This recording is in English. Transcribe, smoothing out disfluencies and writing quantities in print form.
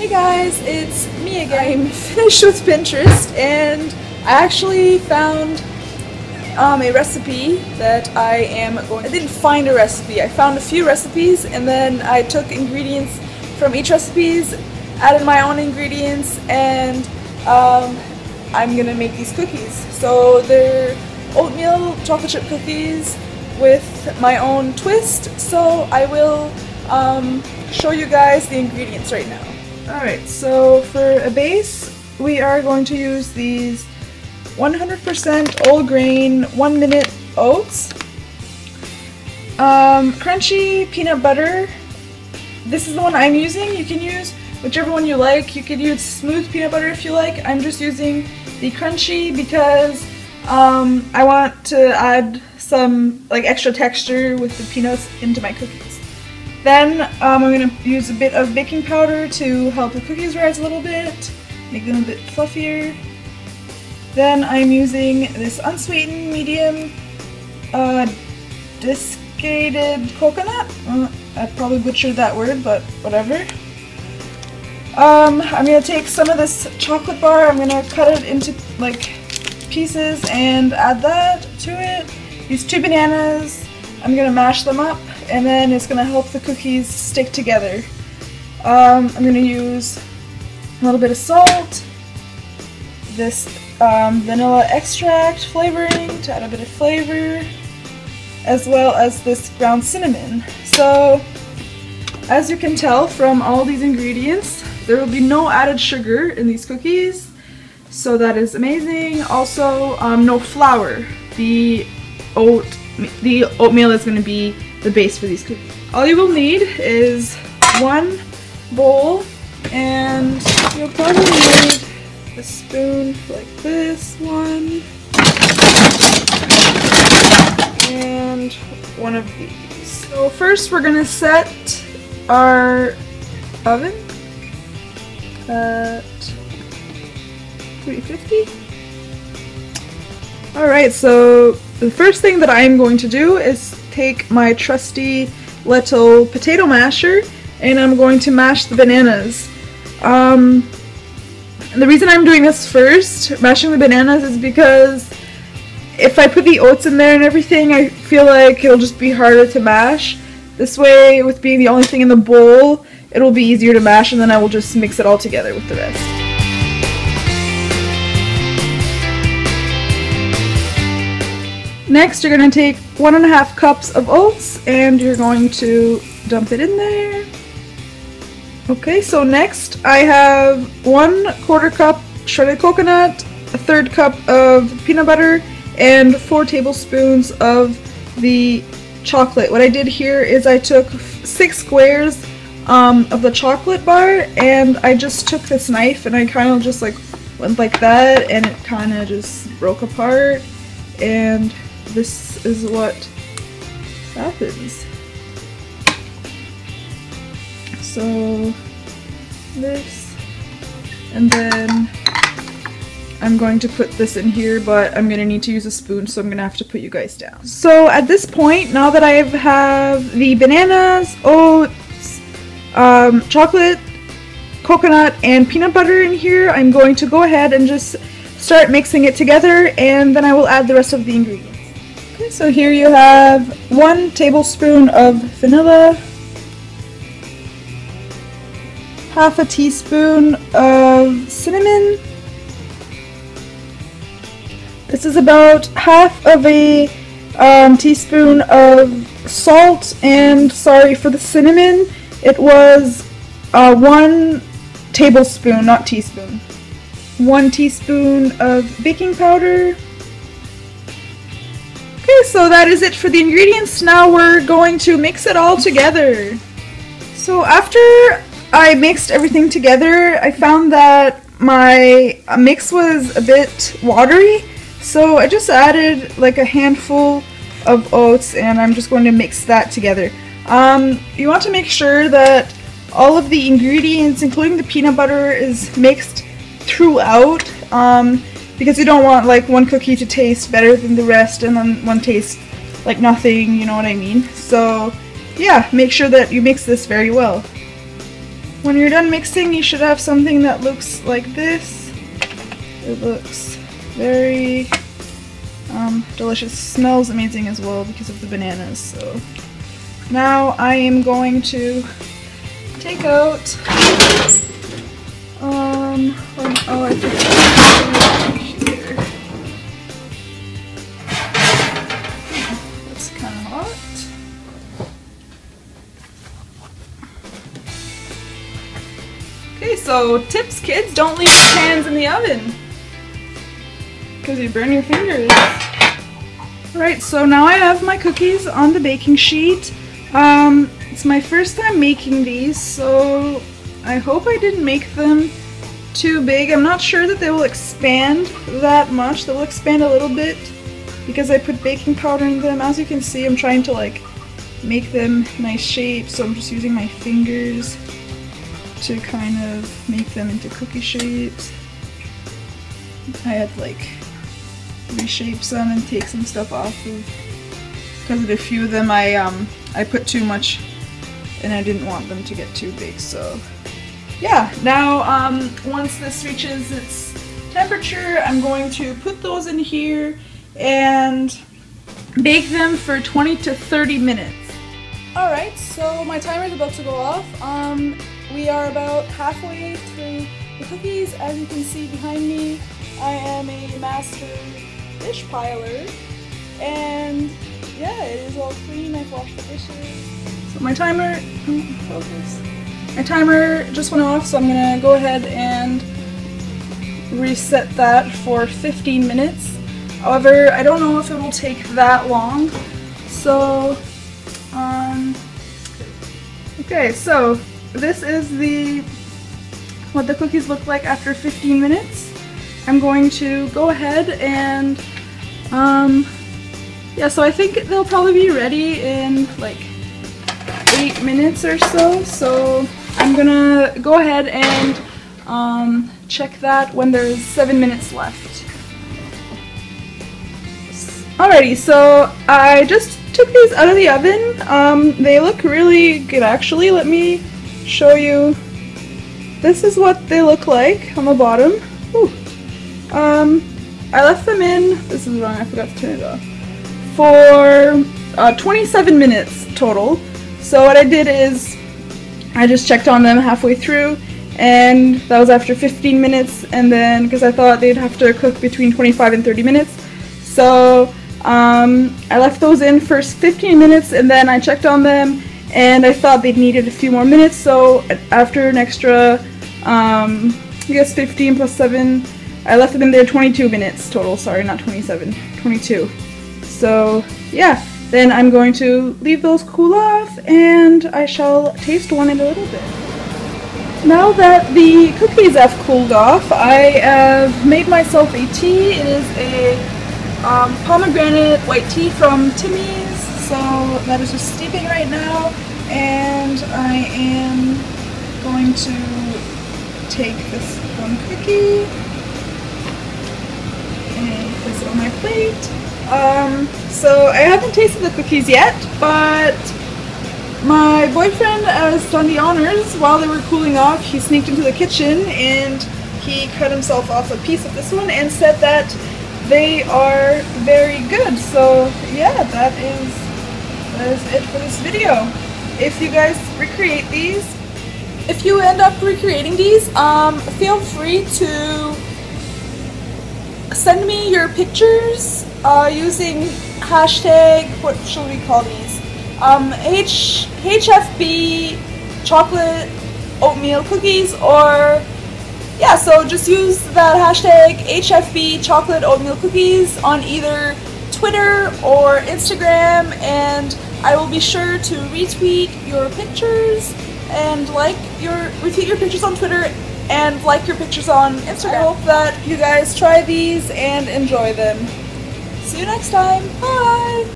Hey guys, it's me again. I'm finished with Pinterest and I actually found a recipe that I didn't find a recipe. I found a few recipes and then I took ingredients from each recipes, added my own ingredients, and I'm gonna make these cookies. So they're oatmeal chocolate chip cookies with my own twist. So I will show you guys the ingredients right now. Alright, so for a base, we are going to use these 100% whole grain 1 minute oats, crunchy peanut butter. This is the one I'm using. You can use whichever one you like. You could use smooth peanut butter if you like. I'm just using the crunchy because I want to add some extra texture with the peanuts into my cookies. Then I'm going to use a bit of baking powder to help the cookies rise a little bit, make them a bit fluffier. Then I'm using this unsweetened medium desiccated coconut. I probably butchered that word, but whatever. I'm going to take some of this chocolate bar, I'm going to cut it into pieces and add that to it. These 2 bananas, I'm going to mash them up, and then it's going to help the cookies stick together. I'm going to use a little bit of salt, this vanilla extract flavoring to add a bit of flavor, as well as this ground cinnamon. So, as you can tell from all these ingredients, there will be no added sugar in these cookies, so that is amazing. Also, no flour. The oatmeal is going to be the base for these cookies. All you will need is 1 bowl, and you'll probably need a spoon like this one, and one of these. So first we're going to set our oven at 350. Alright, so the first thing that I'm going to do is take my trusty little potato masher and I'm going to mash the bananas. And the reason I'm doing this first, mashing the bananas, is because if I put the oats in there and everything, I feel like it'll just be harder to mash. This way, with being the only thing in the bowl, it'll be easier to mash, and then I will just mix it all together with the rest. Next, you're going to take 1.5 cups of oats and you're going to dump it in there. Okay, so next I have 1/4 cup shredded coconut, 1/3 cup of peanut butter, and 4 tablespoons of the chocolate. What I did here is I took 6 squares of the chocolate bar, and I just took this knife and I kind of just went like that, and it kind of just broke apart, and this is what happens. So this, and then I'm going to put this in here, but I'm going to need to use a spoon, so I'm going to have to put you guys down. So at this point, now that I have the bananas, oats, chocolate, coconut, and peanut butter in here, I'm going to go ahead and just start mixing it together, and then I will add the rest of the ingredients. Okay, so here you have 1 tablespoon of vanilla, 1/2 teaspoon of cinnamon. This is about 1/2 teaspoon of salt, and sorry for the cinnamon, it was 1 tablespoon, not teaspoon. 1 teaspoon of baking powder. Okay, so that is it for the ingredients. Now we're going to mix it all together. So after I mixed everything together, I found that my mix was a bit watery, so I just added a handful of oats, and I'm just going to mix that together. You want to make sure that all of the ingredients, including the peanut butter, is mixed throughout, because you don't want one cookie to taste better than the rest and then one taste like nothing, you know what I mean? So yeah, make sure that you mix this very well. when you're done mixing, you should have something that looks like this. It looks very delicious. Smells amazing as well because of the bananas. So now I am going to take out oh, I forgot here. That's kind of hot. Okay, so tips, kids, don't leave your pans in the oven because you burn your fingers. Alright, so now I have my cookies on the baking sheet. It's my first time making these, so I hope I didn't make them too big. I'm not sure that they will expand that much. They will expand a little bit because I put baking powder in them. As you can see, I'm trying to like make them nice shapes, so I'm just using my fingers to kind of make them into cookie shapes. I had like reshape some and take some stuff off of, because of a few of them I put too much and I didn't want them to get too big. So yeah, now once this reaches its temperature, I'm going to put those in here and bake them for 20 to 30 minutes. Alright, so my timer is about to go off. We are about halfway through the cookies. As you can see behind me, I am a master dish piler, and yeah, it is all clean. I've washed the dishes. So my timer, focus. My timer just went off, so I'm gonna go ahead and reset that for 15 minutes. However, I don't know if it will take that long. So, okay, so this is what the cookies look like after 15 minutes. I'm going to go ahead and yeah, so I think they'll probably be ready in like 8 minutes or so. So I'm gonna go ahead and check that when there's 7 minutes left. Alrighty, so I just took these out of the oven. They look really good actually. Let me show you. This is what they look like on the bottom. Ooh. I left them in, this is wrong, I forgot to turn it off, for 27 minutes total. So what I did is I just checked on them halfway through, and that was after 15 minutes, and then because I thought they'd have to cook between 25 and 30 minutes, so I left those in for 15 minutes, and then I checked on them and I thought they'd needed a few more minutes, so after an extra I guess 15 plus 7, I left them in there 22 minutes total. Sorry, not 27, 22. So yeah, then I'm going to leave those cool off and I shall taste one in a little bit. Now that the cookies have cooled off, I have made myself a tea. It is a pomegranate white tea from Timmy's. So that is just steeping right now, and I am going to take this one cookie and place it on my plate. So I haven't tasted the cookies yet, but my boyfriend has done the honors. While they were cooling off, he sneaked into the kitchen and he cut himself off a piece of this one and said that they are very good. So yeah, that is it for this video. If you guys recreate these, if you end up recreating these, feel free to send me your pictures using hashtag, what shall we call these? HFB chocolate oatmeal cookies, or yeah, so just use that hashtag HFB chocolate oatmeal cookies on either Twitter or Instagram, and I will be sure to retweet your pictures and retweet your pictures on Twitter and like your pictures on Instagram. I hope that you guys try these and enjoy them. See you next time. Bye!